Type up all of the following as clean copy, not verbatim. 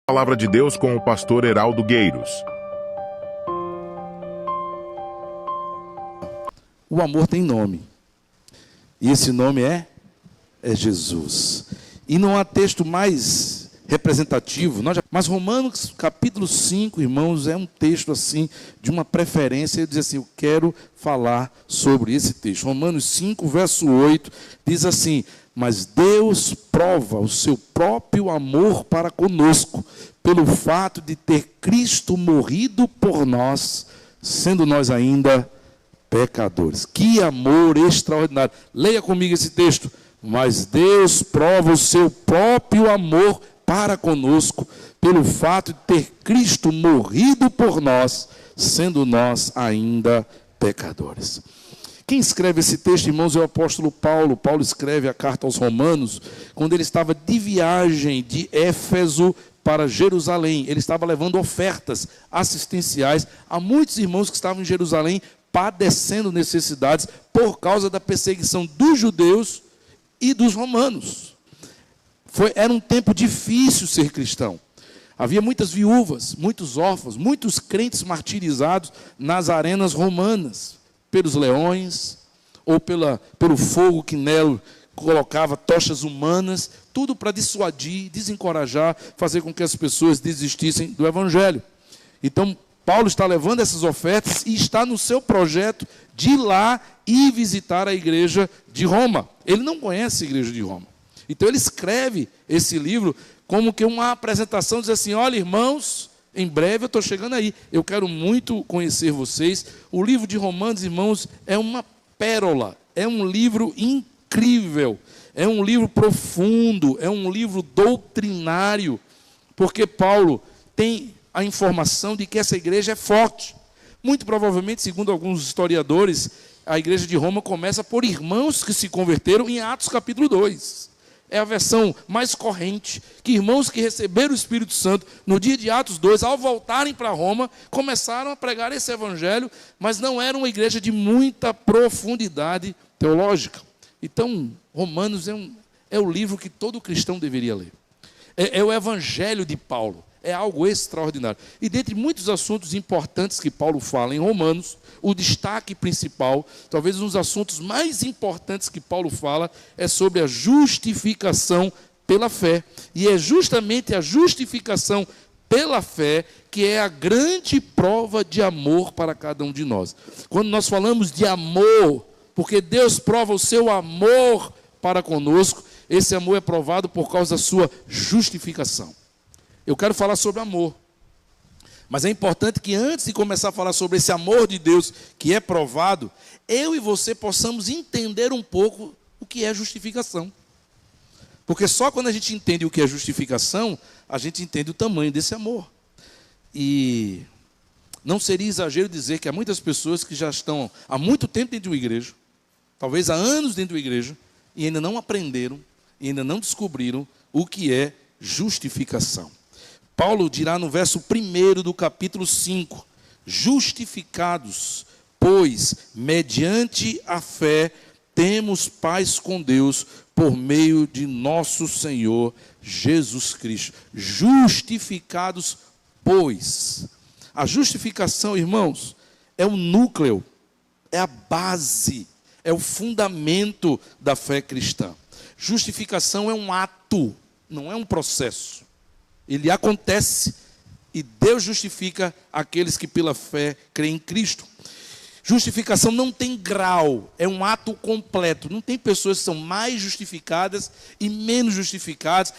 Palavra de Deus com o pastor Heraldo Gueiros. O amor tem nome, e esse nome é Jesus. E não há texto mais representativo, mas Romanos capítulo 5, irmãos, é um texto assim, de uma preferência. Eu diz assim, eu quero falar sobre esse texto. Romanos 5, verso 8, diz assim: mas Deus prova o seu próprio amor para conosco, pelo fato de ter Cristo morrido por nós, sendo nós ainda pecadores. Que amor extraordinário. Leia comigo esse texto. Mas Deus prova o seu próprio amor para conosco, pelo fato de ter Cristo morrido por nós, sendo nós ainda pecadores. Quem escreve esse texto, irmãos, é o apóstolo Paulo. Paulo escreve a carta aos Romanos, quando ele estava de viagem de Éfeso para Jerusalém. Ele estava levando ofertas assistenciais a muitos irmãos que estavam em Jerusalém, padecendo necessidades por causa da perseguição dos judeus e dos romanos. Era um tempo difícil ser cristão. Havia muitas viúvas, muitos órfãos, muitos crentes martirizados nas arenas romanas, pelos leões, ou pelo fogo que Nero colocava, tochas humanas, tudo para dissuadir, desencorajar, fazer com que as pessoas desistissem do evangelho. Então, Paulo está levando essas ofertas e está no seu projeto de ir lá e visitar a igreja de Roma. Ele não conhece a igreja de Roma. Então ele escreve esse livro como que uma apresentação, diz assim: olha, irmãos, em breve eu estou chegando aí, eu quero muito conhecer vocês. O livro de Romanos, irmãos, é uma pérola, é um livro incrível, é um livro profundo, é um livro doutrinário, porque Paulo tem a informação de que essa igreja é forte. Muito provavelmente, segundo alguns historiadores, a igreja de Roma começa por irmãos que se converteram em Atos capítulo 2. É a versão mais corrente, que irmãos que receberam o Espírito Santo no dia de Atos 2, ao voltarem para Roma, começaram a pregar esse evangelho, mas não era uma igreja de muita profundidade teológica. Então, Romanos é o livro que todo cristão deveria ler. É o evangelho de Paulo. É algo extraordinário. E dentre muitos assuntos importantes que Paulo fala em Romanos, o destaque principal, talvez um dos assuntos mais importantes que Paulo fala, é sobre a justificação pela fé. E é justamente a justificação pela fé que é a grande prova de amor para cada um de nós. Quando nós falamos de amor, porque Deus prova o seu amor para conosco, esse amor é provado por causa da sua justificação. Eu quero falar sobre amor, mas é importante que antes de começar a falar sobre esse amor de Deus que é provado, eu e você possamos entender um pouco o que é justificação. Porque só quando a gente entende o que é justificação, a gente entende o tamanho desse amor. E não seria exagero dizer que há muitas pessoas que já estão há muito tempo dentro de uma igreja, talvez há anos dentro de uma igreja, e ainda não aprenderam, e ainda não descobriram o que é justificação. Paulo dirá no verso 1 do capítulo 5, justificados, pois, mediante a fé, temos paz com Deus, por meio de nosso Senhor Jesus Cristo. Justificados, pois. A justificação, irmãos, é o núcleo, é a base, é o fundamento da fé cristã. Justificação é um ato, não é um processo. Ele acontece e Deus justifica aqueles que pela fé creem em Cristo. Justificação não tem grau, é um ato completo. Não tem pessoas que são mais justificadas e menos justificadas.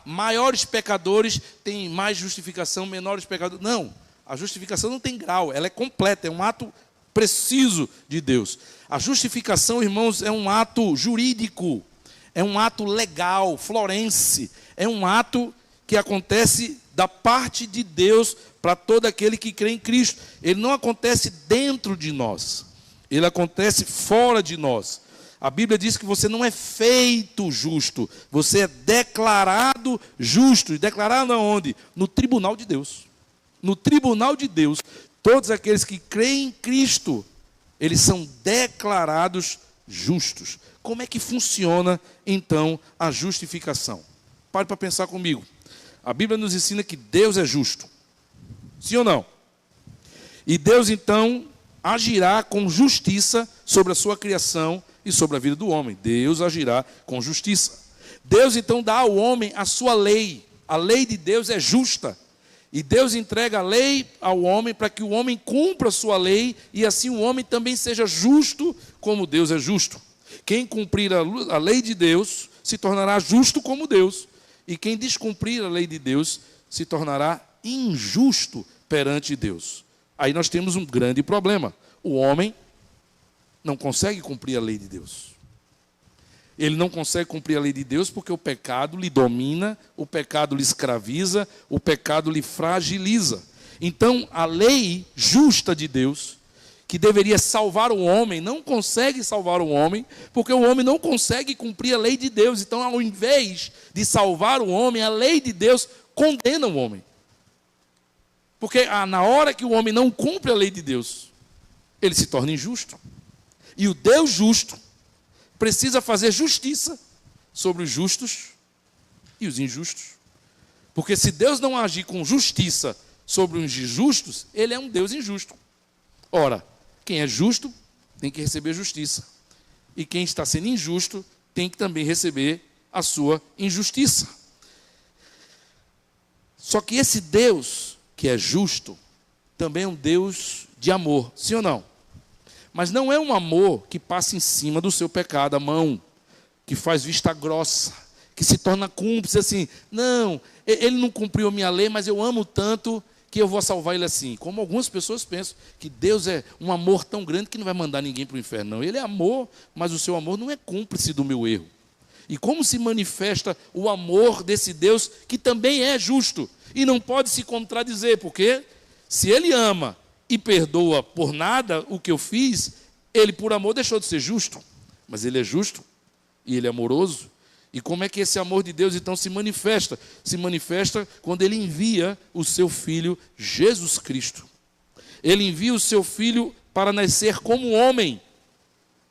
Maiores pecadores têm mais justificação, menores pecadores. Não, a justificação não tem grau, ela é completa, é um ato preciso de Deus. A justificação, irmãos, é um ato jurídico, é um ato legal, florense, é um ato que acontece da parte de Deus para todo aquele que crê em Cristo. Ele não acontece dentro de nós, ele acontece fora de nós. A Bíblia diz que você não é feito justo, você é declarado justo. E declarado aonde? No tribunal de Deus. No tribunal de Deus, todos aqueles que creem em Cristo, eles são declarados justos. Como é que funciona, então, a justificação? Pare para pensar comigo. A Bíblia nos ensina que Deus é justo. Sim ou não? E Deus, então, agirá com justiça sobre a sua criação e sobre a vida do homem. Deus agirá com justiça. Deus, então, dá ao homem a sua lei. A lei de Deus é justa. E Deus entrega a lei ao homem para que o homem cumpra a sua lei e assim o homem também seja justo como Deus é justo. Quem cumprir a lei de Deus se tornará justo como Deus. E quem descumprir a lei de Deus se tornará injusto perante Deus. Aí nós temos um grande problema. O homem não consegue cumprir a lei de Deus. Ele não consegue cumprir a lei de Deus porque o pecado lhe domina, o pecado lhe escraviza, o pecado lhe fragiliza. Então, a lei justa de Deus, que deveria salvar o homem, não consegue salvar o homem, porque o homem não consegue cumprir a lei de Deus. Então, ao invés de salvar o homem, a lei de Deus condena o homem. Porque na hora que o homem não cumpre a lei de Deus, ele se torna injusto. E o Deus justo precisa fazer justiça sobre os justos e os injustos. Porque se Deus não agir com justiça sobre os injustos, ele é um Deus injusto. Ora, quem é justo tem que receber justiça. E quem está sendo injusto tem que também receber a sua injustiça. Só que esse Deus que é justo também é um Deus de amor, sim ou não? Mas não é um amor que passa em cima do seu pecado, a mão, que faz vista grossa, que se torna cúmplice assim. Não, ele não cumpriu a minha lei, mas eu amo tanto que eu vou salvar ele assim. Como algumas pessoas pensam que Deus é um amor tão grande que não vai mandar ninguém para o inferno. Não, ele é amor, mas o seu amor não é cúmplice do meu erro. E como se manifesta o amor desse Deus que também é justo e não pode se contradizer, porque se ele ama e perdoa por nada o que eu fiz, ele por amor deixou de ser justo, mas ele é justo e ele é amoroso. E como é que esse amor de Deus então se manifesta? Se manifesta quando ele envia o seu Filho Jesus Cristo. Ele envia o seu Filho para nascer como homem,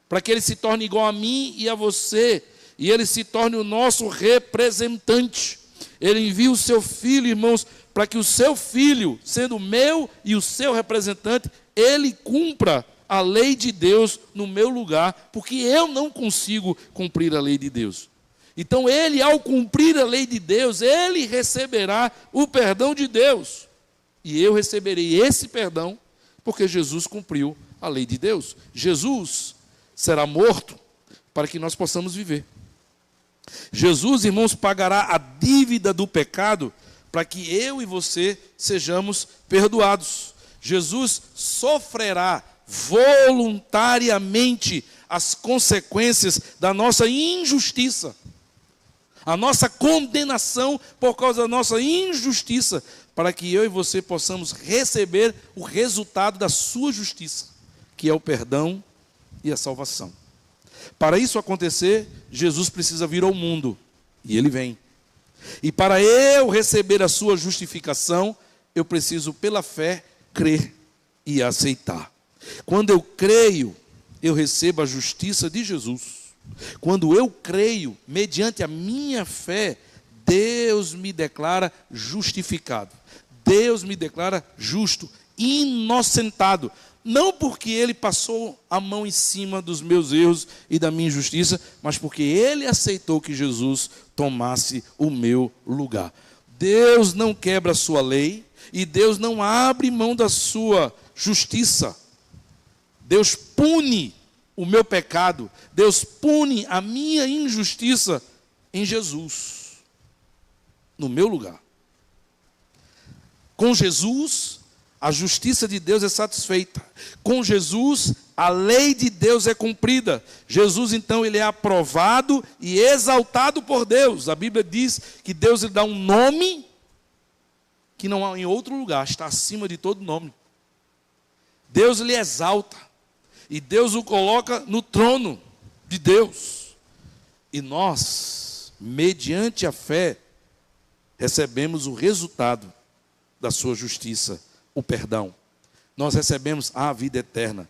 para que ele se torne igual a mim e a você, e ele se torne o nosso representante. Ele envia o seu Filho, irmãos, para que o seu Filho, sendo o meu e o seu representante, ele cumpra a lei de Deus no meu lugar, porque eu não consigo cumprir a lei de Deus. Então ele, ao cumprir a lei de Deus, ele receberá o perdão de Deus. E eu receberei esse perdão, porque Jesus cumpriu a lei de Deus. Jesus será morto para que nós possamos viver. Jesus, irmãos, pagará a dívida do pecado para que eu e você sejamos perdoados. Jesus sofrerá voluntariamente as consequências da nossa injustiça, a nossa condenação por causa da nossa injustiça, para que eu e você possamos receber o resultado da sua justiça, que é o perdão e a salvação. Para isso acontecer, Jesus precisa vir ao mundo, e ele vem. E para eu receber a sua justificação, eu preciso, pela fé, crer e aceitar. Quando eu creio, eu recebo a justiça de Jesus. Quando eu creio, mediante a minha fé, Deus me declara justificado. Deus me declara justo, inocentado. Não porque ele passou a mão em cima dos meus erros e da minha injustiça, mas porque ele aceitou que Jesus tomasse o meu lugar. Deus não quebra a sua lei e Deus não abre mão da sua justiça. Deus pune o meu pecado, Deus pune a minha injustiça em Jesus, no meu lugar. Com Jesus, a justiça de Deus é satisfeita. Com Jesus, a lei de Deus é cumprida. Jesus, então, ele é aprovado e exaltado por Deus. A Bíblia diz que Deus lhe dá um nome que não há em outro lugar, está acima de todo nome. Deus lhe exalta e Deus o coloca no trono de Deus. E nós, mediante a fé, recebemos o resultado da sua justiça, o perdão. Nós recebemos a vida eterna.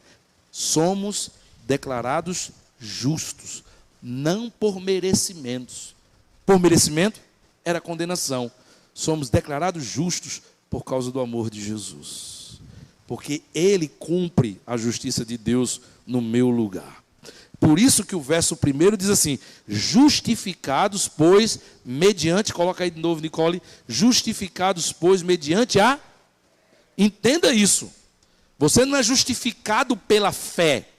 Somos declarados justos, não por merecimentos. Por merecimento era condenação. somos declarados justos por causa do amor de Jesus. Porque Ele cumpre a justiça de Deus no meu lugar. Por isso que o verso 1 diz assim: justificados, pois, mediante, coloca aí de novo, Nicole, justificados, pois, mediante a... Entenda isso. Você não é justificado pela fé.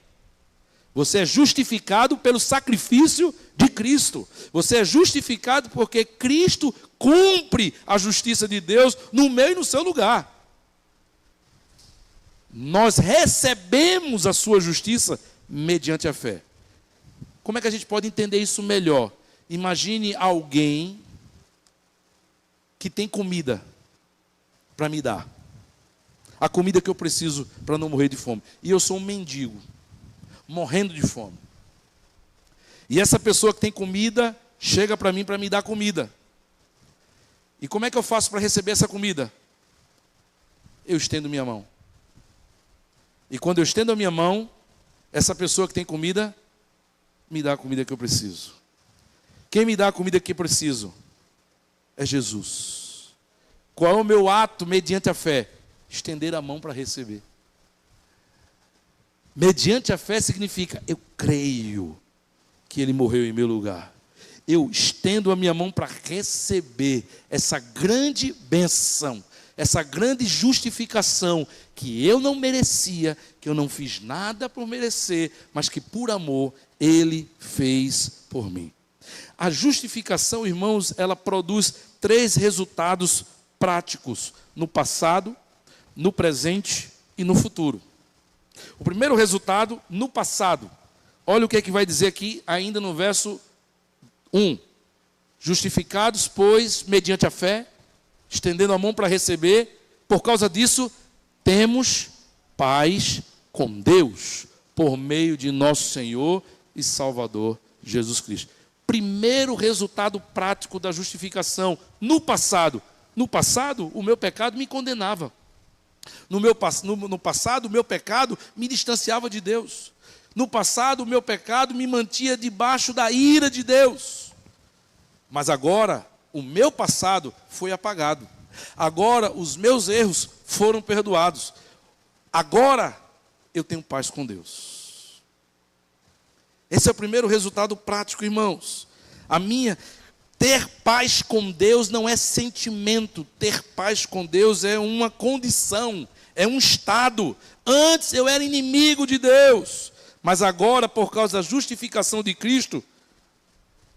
Você é justificado pelo sacrifício de Cristo. Você é justificado porque Cristo cumpre a justiça de Deus no meu e no seu lugar. Nós recebemos a sua justiça mediante a fé. Como é que a gente pode entender isso melhor? Imagine alguém que tem comida para me dar. A comida que eu preciso para não morrer de fome. E eu sou um mendigo, morrendo de fome. E essa pessoa que tem comida chega para mim para me dar comida. E como é que eu faço para receber essa comida? Eu estendo minha mão. E quando eu estendo a minha mão, essa pessoa que tem comida me dá a comida que eu preciso. Quem me dá a comida que eu preciso? É Jesus. Qual é o meu ato mediante a fé? Estender a mão para receber. Mediante a fé significa, eu creio que Ele morreu em meu lugar. Eu estendo a minha mão para receber essa grande bênção, essa grande justificação que eu não merecia, que eu não fiz nada por merecer, mas que por amor Ele fez por mim. A justificação, irmãos, ela produz 3 resultados práticos no passado, no presente e no futuro. O primeiro resultado, no passado. Olha o que é que vai dizer aqui, ainda no verso 1. Justificados, pois, mediante a fé, estendendo a mão para receber, por causa disso, temos paz com Deus, por meio de nosso Senhor e Salvador Jesus Cristo. Primeiro resultado prático da justificação, no passado. No passado, o meu pecado me condenava. No passado, o meu pecado me distanciava de Deus. No passado, o meu pecado me mantinha debaixo da ira de Deus. Mas agora, o meu passado foi apagado. Agora, os meus erros foram perdoados. Agora, eu tenho paz com Deus. Esse é o primeiro resultado prático, irmãos. Ter paz com Deus não é sentimento. Ter paz com Deus é uma condição, é um estado. Antes eu era inimigo de Deus, mas agora, por causa da justificação de Cristo,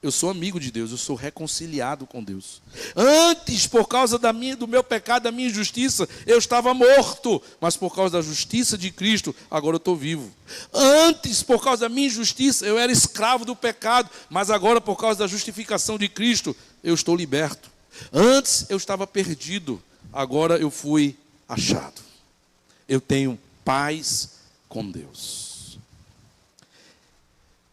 eu sou amigo de Deus, eu sou reconciliado com Deus. Antes, por causa do meu pecado, da minha injustiça, eu estava morto, mas por causa da justiça de Cristo, agora eu estou vivo. Antes, por causa da minha injustiça, eu era escravo do pecado, mas agora, por causa da justificação de Cristo, eu estou liberto. Antes, eu estava perdido, agora eu fui achado. Eu tenho paz com Deus.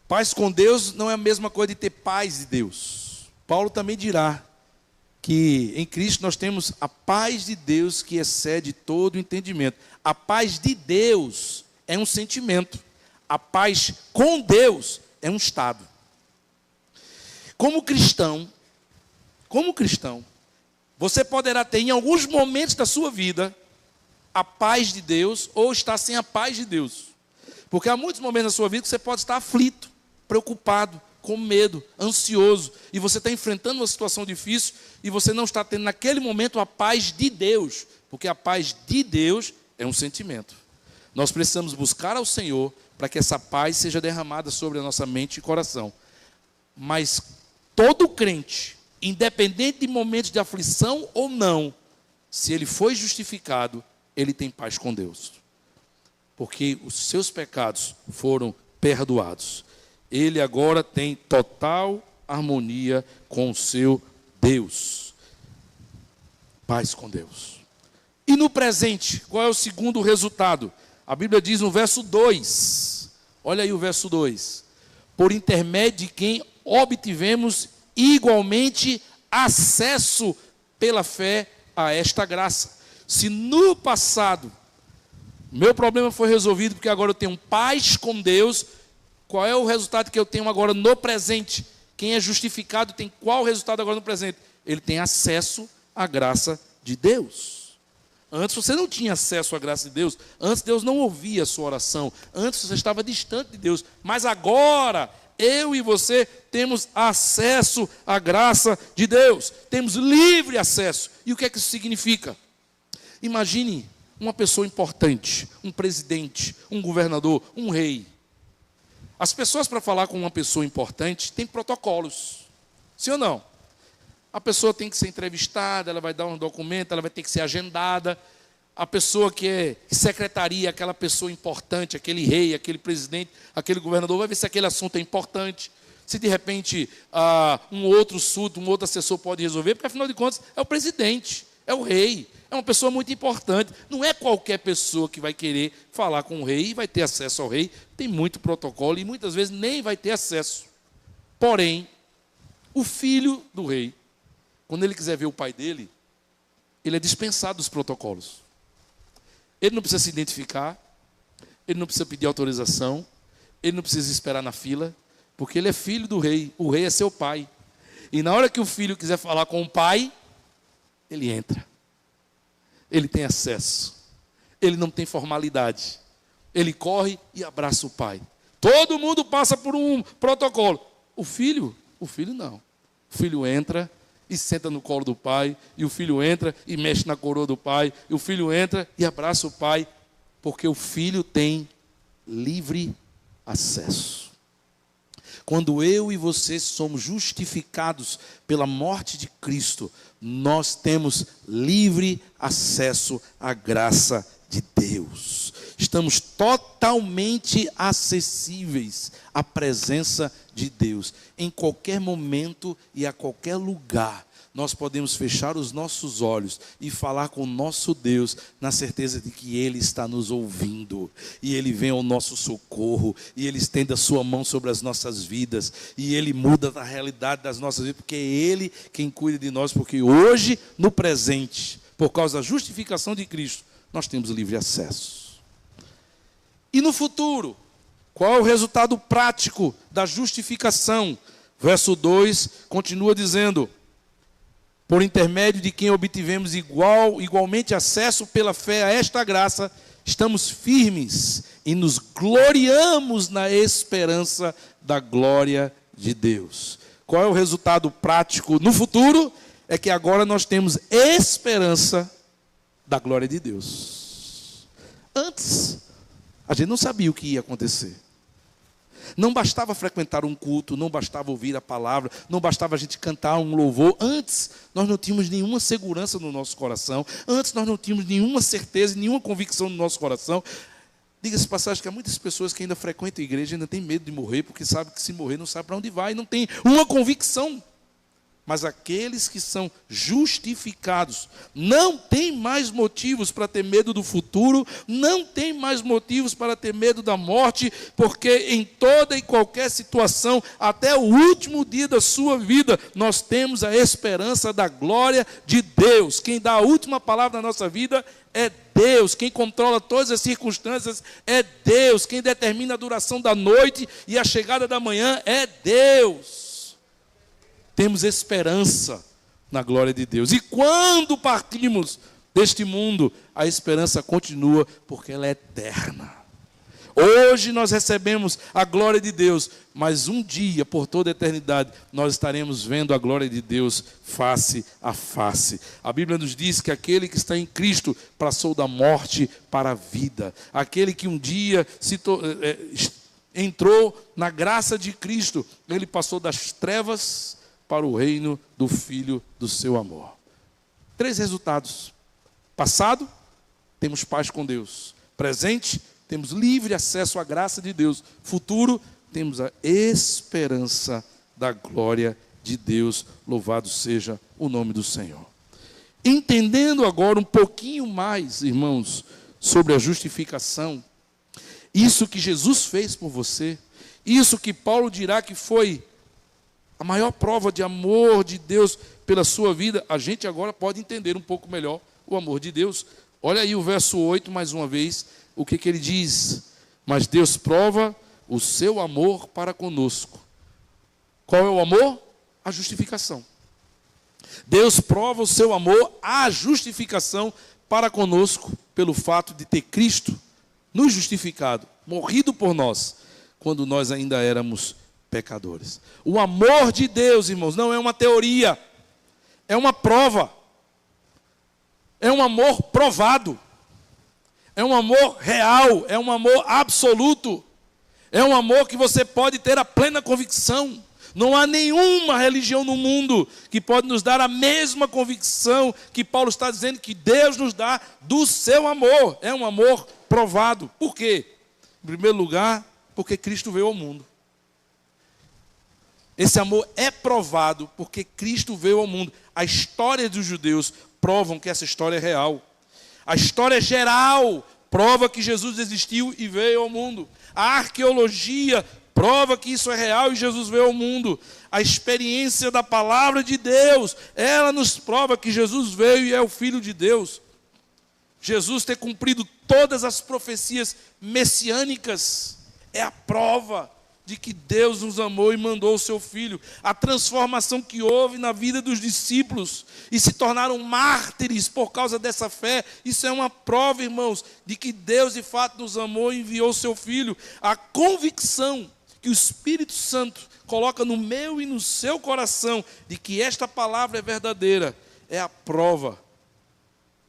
Paz com Deus não é a mesma coisa de ter paz de Deus. Paulo também dirá que em Cristo nós temos a paz de Deus que excede todo o entendimento. A paz de Deus é um sentimento. A paz com Deus é um estado. Como cristão, você poderá ter em alguns momentos da sua vida a paz de Deus ou estar sem a paz de Deus. Porque há muitos momentos da sua vida que você pode estar aflito, preocupado, com medo, ansioso, e você está enfrentando uma situação difícil, e você não está tendo naquele momento a paz de Deus, porque a paz de Deus é um sentimento. Nós precisamos buscar ao Senhor, para que essa paz seja derramada sobre a nossa mente e coração. Mas todo crente, independente de momentos de aflição ou não, se ele foi justificado, ele tem paz com Deus. Porque os seus pecados foram perdoados. Ele agora tem total harmonia com o seu Deus. Paz com Deus. E no presente, qual é o segundo resultado? A Bíblia diz no verso 2. Olha aí o verso 2. Por intermédio de quem obtivemos igualmente acesso pela fé a esta graça. Se no passado meu problema foi resolvido porque agora eu tenho paz com Deus, qual é o resultado que eu tenho agora no presente? Quem é justificado tem qual resultado agora no presente? Ele tem acesso à graça de Deus. Antes você não tinha acesso à graça de Deus. Antes Deus não ouvia a sua oração. Antes você estava distante de Deus. Mas agora, eu e você temos acesso à graça de Deus. Temos livre acesso. E o que é que isso significa? Imagine uma pessoa importante, um presidente, um governador, um rei. As pessoas, para falar com uma pessoa importante, têm protocolos. Sim ou não? A pessoa tem que ser entrevistada, ela vai dar um documento, ela vai ter que ser agendada. A pessoa que secretaria, aquela pessoa importante, aquele rei, aquele presidente, aquele governador, vai ver se aquele assunto é importante. Se de repente um outro súdito, um outro assessor pode resolver, porque afinal de contas é o presidente, é o rei, é uma pessoa muito importante. Não é qualquer pessoa que vai querer falar com o rei e vai ter acesso ao rei. Tem muito protocolo e muitas vezes nem vai ter acesso. Porém, o filho do rei, quando ele quiser ver o pai dele, ele é dispensado dos protocolos. Ele não precisa se identificar, ele não precisa pedir autorização, ele não precisa esperar na fila, porque ele é filho do rei, o rei é seu pai. E na hora que o filho quiser falar com o pai, ele entra. Ele tem acesso. Ele não tem formalidade. Ele corre e abraça o pai. Todo mundo passa por um protocolo. O filho não. O filho entra e senta no colo do pai, e o filho entra e mexe na coroa do pai, e o filho entra e abraça o pai, porque o filho tem livre acesso. Quando eu e você somos justificados pela morte de Cristo, nós temos livre acesso à graça de Deus. Estamos totalmente acessíveis à presença de Deus. Em qualquer momento e a qualquer lugar, nós podemos fechar os nossos olhos e falar com o nosso Deus, na certeza de que Ele está nos ouvindo, e Ele vem ao nosso socorro, e Ele estende a sua mão sobre as nossas vidas, e Ele muda a realidade das nossas vidas, porque é Ele quem cuida de nós, porque hoje, no presente, por causa da justificação de Cristo, nós temos livre acesso. E no futuro, qual é o resultado prático da justificação? Verso 2 continua dizendo: por intermédio de quem obtivemos igualmente acesso pela fé a esta graça, estamos firmes e nos gloriamos na esperança da glória de Deus. Qual é o resultado prático no futuro? É que agora nós temos esperança da glória de Deus. Antes, a gente não sabia o que ia acontecer. Não bastava frequentar um culto, não bastava ouvir a palavra, não bastava a gente cantar um louvor. Antes, nós não tínhamos nenhuma segurança no nosso coração. Antes, nós não tínhamos nenhuma certeza, nenhuma convicção no nosso coração. Diga-se de passagem que há muitas pessoas que ainda frequentam a igreja, ainda têm medo de morrer, porque sabem que se morrer não sabe para onde vai, não tem uma convicção. Mas aqueles que são justificados não têm mais motivos para ter medo do futuro, não têm mais motivos para ter medo da morte, porque em toda e qualquer situação, até o último dia da sua vida, nós temos a esperança da glória de Deus. Quem dá a última palavra na nossa vida é Deus. Quem controla todas as circunstâncias é Deus. Quem determina a duração da noite e a chegada da manhã é Deus. Temos esperança na glória de Deus. E quando partimos deste mundo, a esperança continua, porque ela é eterna. Hoje nós recebemos a glória de Deus, mas um dia, por toda a eternidade, nós estaremos vendo a glória de Deus face a face. A Bíblia nos diz que aquele que está em Cristo passou da morte para a vida. Aquele que um dia entrou na graça de Cristo, ele passou das trevas para o reino do Filho do seu amor. 3 resultados. Passado, temos paz com Deus. Presente, temos livre acesso à graça de Deus. Futuro, temos a esperança da glória de Deus. Louvado seja o nome do Senhor. Entendendo agora um pouquinho mais, irmãos, sobre a justificação, isso que Jesus fez por você, isso que Paulo dirá que foi a maior prova de amor de Deus pela sua vida, a gente agora pode entender um pouco melhor o amor de Deus. Olha aí o verso 8, mais uma vez, o que ele diz: mas Deus prova o seu amor para conosco. Qual é o amor? A justificação. Deus prova o seu amor à justificação para conosco, pelo fato de ter Cristo nos justificado, morrido por nós, quando nós ainda éramos pecadores. O amor de Deus, irmãos, não é uma teoria, é uma prova. É um amor provado. É um amor real, é um amor absoluto. É um amor que você pode ter a plena convicção. Não há nenhuma religião no mundo que pode nos dar a mesma convicção que Paulo está dizendo que Deus nos dá do seu amor. É um amor provado. Por quê? Em primeiro lugar, porque Cristo veio ao mundo. Esse amor é provado porque Cristo veio ao mundo. A história dos judeus provam que essa história é real. A história geral prova que Jesus existiu e veio ao mundo. A arqueologia prova que isso é real e Jesus veio ao mundo. A experiência da palavra de Deus, ela nos prova que Jesus veio e é o Filho de Deus. Jesus ter cumprido todas as profecias messiânicas é a prova de que Deus nos amou e mandou o seu Filho. A transformação que houve na vida dos discípulos e se tornaram mártires por causa dessa fé, isso é uma prova, irmãos, de que Deus de fato nos amou e enviou o seu Filho. A convicção que o Espírito Santo coloca no meu e no seu coração de que esta palavra é verdadeira, é a prova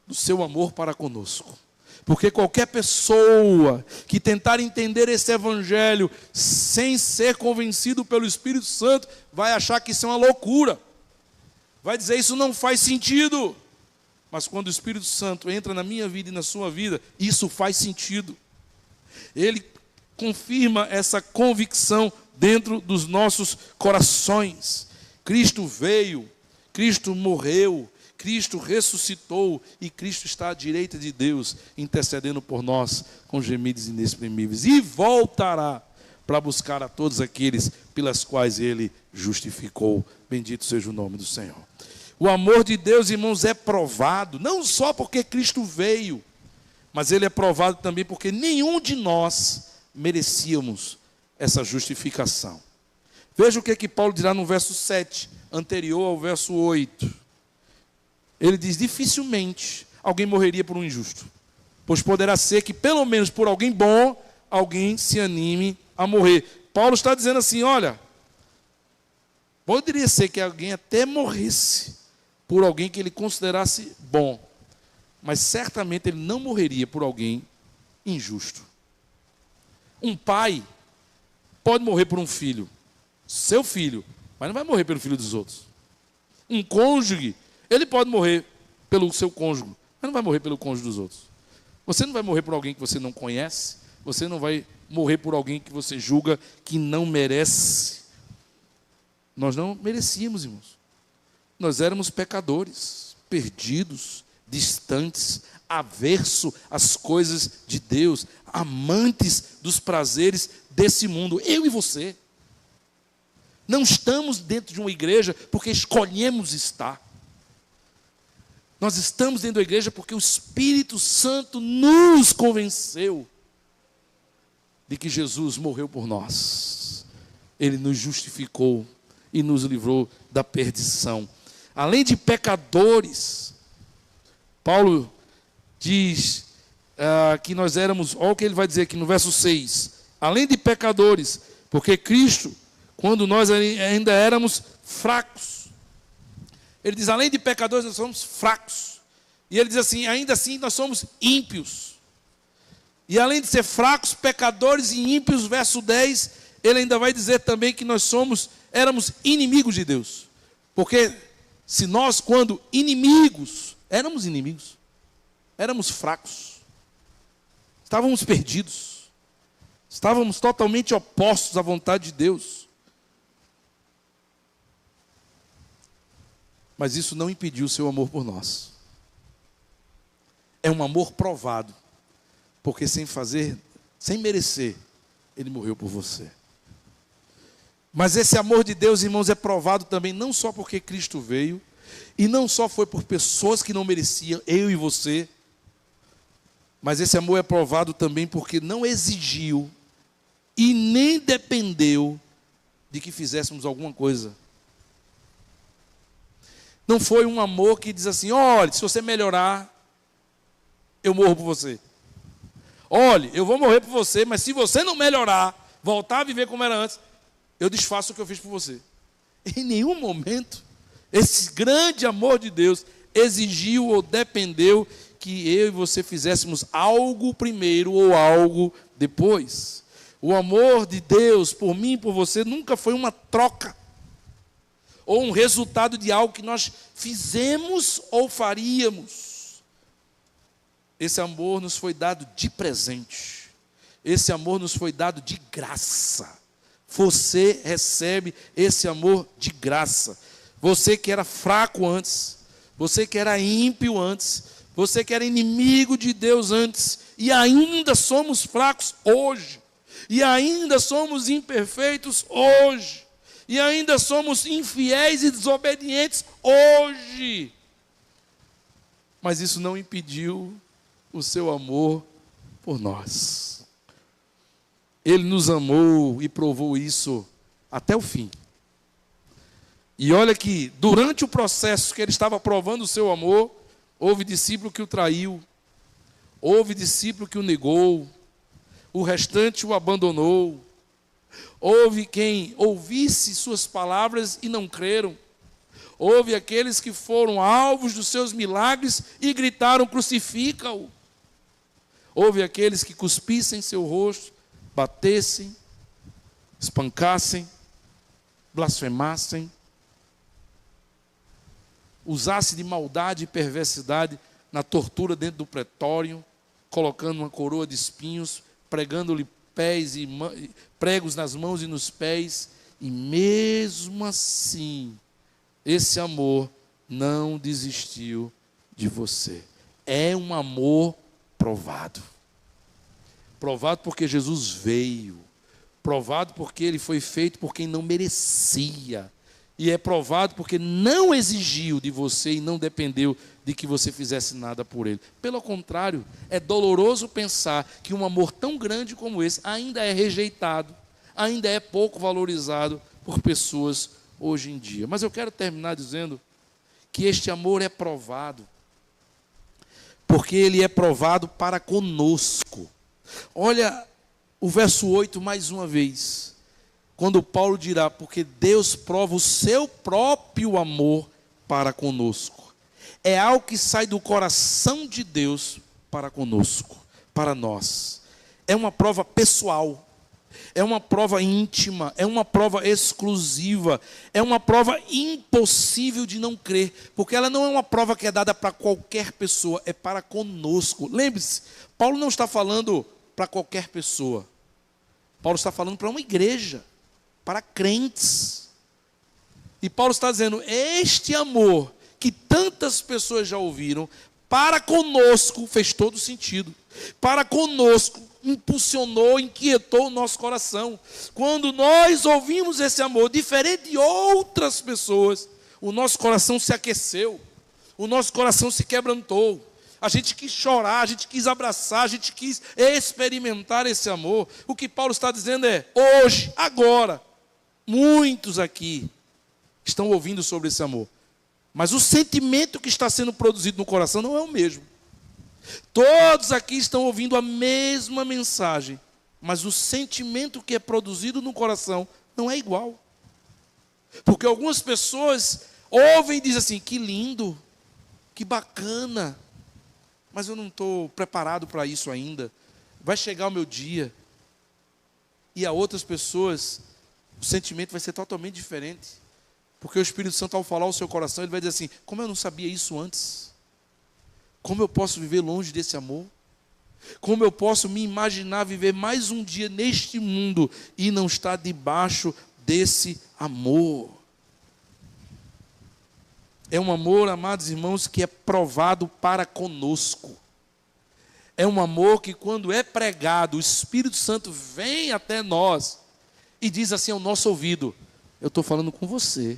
do seu amor para conosco. Porque qualquer pessoa que tentar entender esse evangelho sem ser convencido pelo Espírito Santo, vai achar que isso é uma loucura. Vai dizer, isso não faz sentido. Mas quando o Espírito Santo entra na minha vida e na sua vida, isso faz sentido. Ele confirma essa convicção dentro dos nossos corações. Cristo veio, Cristo morreu, Cristo ressuscitou e Cristo está à direita de Deus, intercedendo por nós com gemidos inexprimíveis. E voltará para buscar a todos aqueles pelas quais Ele justificou. Bendito seja o nome do Senhor. O amor de Deus, irmãos, é provado, não só porque Cristo veio, mas ele é provado também porque nenhum de nós merecíamos essa justificação. Veja o que Paulo dirá no verso 7, anterior ao verso 8. Ele diz, dificilmente alguém morreria por um injusto, pois poderá ser que pelo menos por alguém bom, alguém se anime a morrer. Paulo está dizendo assim, olha, poderia ser que alguém até morresse por alguém que ele considerasse bom, mas certamente ele não morreria por alguém injusto. Um pai pode morrer por um filho, seu filho, mas não vai morrer pelo filho dos outros. Um cônjuge, ele pode morrer pelo seu cônjuge, mas não vai morrer pelo cônjuge dos outros. Você não vai morrer por alguém que você não conhece, você não vai morrer por alguém que você julga que não merece. Nós não merecíamos, irmãos. Nós éramos pecadores, perdidos, distantes, averso às coisas de Deus, amantes dos prazeres desse mundo. Eu e você. Não estamos dentro de uma igreja porque escolhemos estar. Nós estamos dentro da igreja porque o Espírito Santo nos convenceu de que Jesus morreu por nós. Ele nos justificou e nos livrou da perdição. Além de pecadores, Paulo diz que nós éramos, olha o que ele vai dizer aqui no verso 6. Além de pecadores, porque Cristo, quando nós ainda éramos fracos, ele diz, além de pecadores, nós somos fracos. E ele diz assim, ainda assim nós somos ímpios. E além de ser fracos, pecadores e ímpios, verso 10, ele ainda vai dizer também que nós éramos inimigos de Deus. Porque se nós, quando inimigos, éramos fracos, estávamos perdidos, estávamos totalmente opostos à vontade de Deus. Mas isso não impediu o seu amor por nós. É um amor provado, porque sem merecer, Ele morreu por você. Mas esse amor de Deus, irmãos, é provado também não só porque Cristo veio, e não só foi por pessoas que não mereciam, eu e você, mas esse amor é provado também porque não exigiu e nem dependeu de que fizéssemos alguma coisa. Não foi um amor que diz assim: olha, se você melhorar, eu morro por você. Olha, eu vou morrer por você, mas se você não melhorar, voltar a viver como era antes, eu desfaço o que eu fiz por você. Em nenhum momento, esse grande amor de Deus exigiu ou dependeu que eu e você fizéssemos algo primeiro ou algo depois. O amor de Deus por mim e por você nunca foi uma troca, ou um resultado de algo que nós fizemos ou faríamos. Esse amor nos foi dado de presente. Esse amor nos foi dado de graça. Você recebe esse amor de graça. Você que era fraco antes, você que era ímpio antes, você que era inimigo de Deus antes, e ainda somos fracos hoje, e ainda somos imperfeitos hoje, e ainda somos infiéis e desobedientes hoje. Mas isso não impediu o seu amor por nós. Ele nos amou e provou isso até o fim. E olha que, durante o processo que ele estava provando o seu amor, houve discípulo que o traiu, houve discípulo que o negou, o restante o abandonou. Houve quem ouvisse suas palavras e não creram. Houve aqueles que foram alvos dos seus milagres e gritaram: crucifica-o. Houve aqueles que cuspissem seu rosto, batessem, espancassem, blasfemassem, usasse de maldade e perversidade na tortura dentro do pretório, colocando uma coroa de espinhos, pregando-lhe pregos nas mãos e nos pés, e mesmo assim, esse amor não desistiu de você. É um amor provado. Provado porque Jesus veio. Provado porque ele foi feito por quem não merecia. E é provado porque não exigiu de você e não dependeu de que você fizesse nada por ele. Pelo contrário, é doloroso pensar que um amor tão grande como esse ainda é rejeitado, ainda é pouco valorizado por pessoas hoje em dia. Mas eu quero terminar dizendo que este amor é provado, porque ele é provado para conosco. Olha o verso 8 mais uma vez. Quando Paulo dirá: porque Deus prova o seu próprio amor para conosco. É algo que sai do coração de Deus para conosco, para nós. É uma prova pessoal, é uma prova íntima, é uma prova exclusiva, é uma prova impossível de não crer, porque ela não é uma prova que é dada para qualquer pessoa, é para conosco. Lembre-se, Paulo não está falando para qualquer pessoa. Paulo está falando para uma igreja, para crentes. E Paulo está dizendo: este amor que tantas pessoas já ouviram, para conosco fez todo sentido. Para conosco impulsionou, inquietou o nosso coração. Quando nós ouvimos esse amor, diferente de outras pessoas, o nosso coração se aqueceu, o nosso coração se quebrantou. A gente quis chorar, a gente quis abraçar, a gente quis experimentar esse amor. O que Paulo está dizendo é: hoje, agora, muitos aqui estão ouvindo sobre esse amor, mas o sentimento que está sendo produzido no coração não é o mesmo. Todos aqui estão ouvindo a mesma mensagem, mas o sentimento que é produzido no coração não é igual. Porque algumas pessoas ouvem e dizem assim: que lindo, que bacana, mas eu não estou preparado para isso ainda. Vai chegar o meu dia. E a outras pessoas, o sentimento vai ser totalmente diferente. Porque o Espírito Santo, ao falar ao seu coração, ele vai dizer assim: como eu não sabia isso antes? Como eu posso viver longe desse amor? Como eu posso me imaginar viver mais um dia neste mundo e não estar debaixo desse amor? É um amor, amados irmãos, que é provado para conosco. É um amor que, quando é pregado, o Espírito Santo vem até nós e diz assim ao nosso ouvido: eu estou falando com você.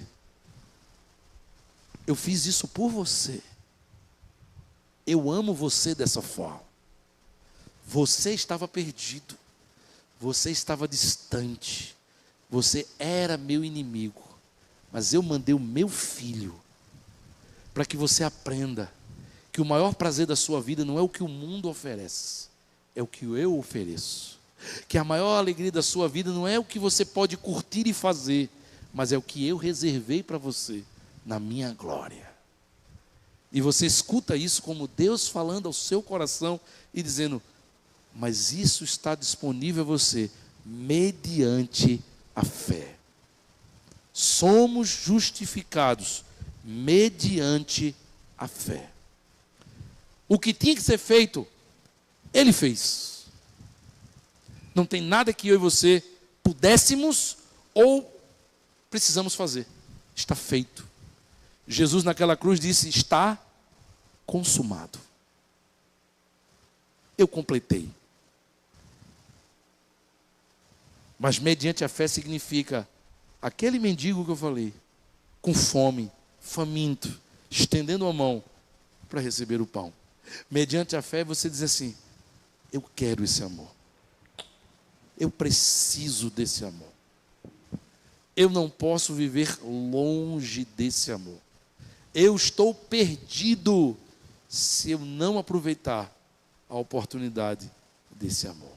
Eu fiz isso por você. Eu amo você dessa forma. Você estava perdido. Você estava distante. Você era meu inimigo. Mas eu mandei o meu filho para que você aprenda que o maior prazer da sua vida não é o que o mundo oferece, é o que eu ofereço. Que a maior alegria da sua vida não é o que você pode curtir e fazer, mas é o que eu reservei para você na minha glória. E você escuta isso como Deus falando ao seu coração e dizendo: mas isso está disponível a você mediante a fé. Somos justificados mediante a fé. O que tinha que ser feito, Ele fez. Não tem nada que eu e você pudéssemos ou precisamos fazer. Está feito. Jesus naquela cruz disse: está consumado. Eu completei. Mas mediante a fé significa aquele mendigo que eu falei, com fome, faminto, estendendo a mão para receber o pão. Mediante a fé você diz assim: eu quero esse amor. Eu preciso desse amor. Eu não posso viver longe desse amor. Eu estou perdido se eu não aproveitar a oportunidade desse amor.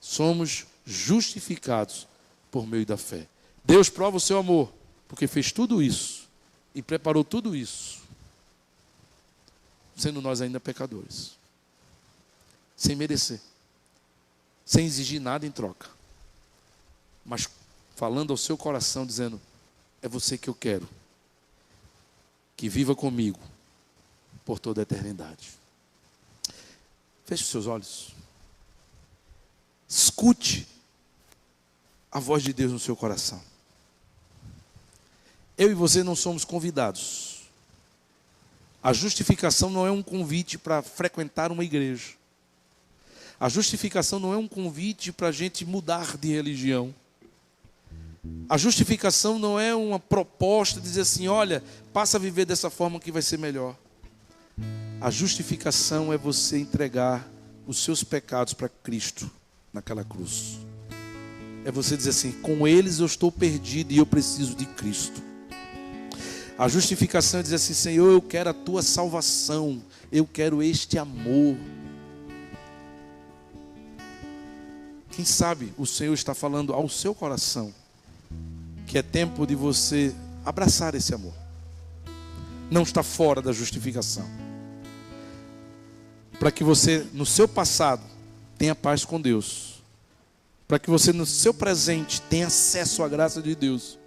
Somos justificados por meio da fé. Deus prova o seu amor, porque fez tudo isso e preparou tudo isso, sendo nós ainda pecadores, sem merecer, sem exigir nada em troca, mas falando ao seu coração, dizendo: é você que eu quero, que viva comigo por toda a eternidade. Feche os seus olhos. Escute a voz de Deus no seu coração. Eu e você não somos convidados. A justificação não é um convite para frequentar uma igreja. A justificação não é um convite para a gente mudar de religião. A justificação não é uma proposta de dizer assim: olha, passa a viver dessa forma que vai ser melhor. A justificação é você entregar os seus pecados para Cristo naquela cruz. É você dizer assim: com eles eu estou perdido e eu preciso de Cristo. A justificação é dizer assim: Senhor, eu quero a tua salvação, eu quero este amor. Quem sabe o Senhor está falando ao seu coração que é tempo de você abraçar esse amor. Não está fora da justificação. Para que você, no seu passado, tenha paz com Deus. Para que você, no seu presente, tenha acesso à graça de Deus.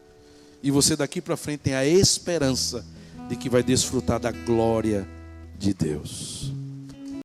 E você, daqui para frente, tenha a esperança de que vai desfrutar da glória de Deus.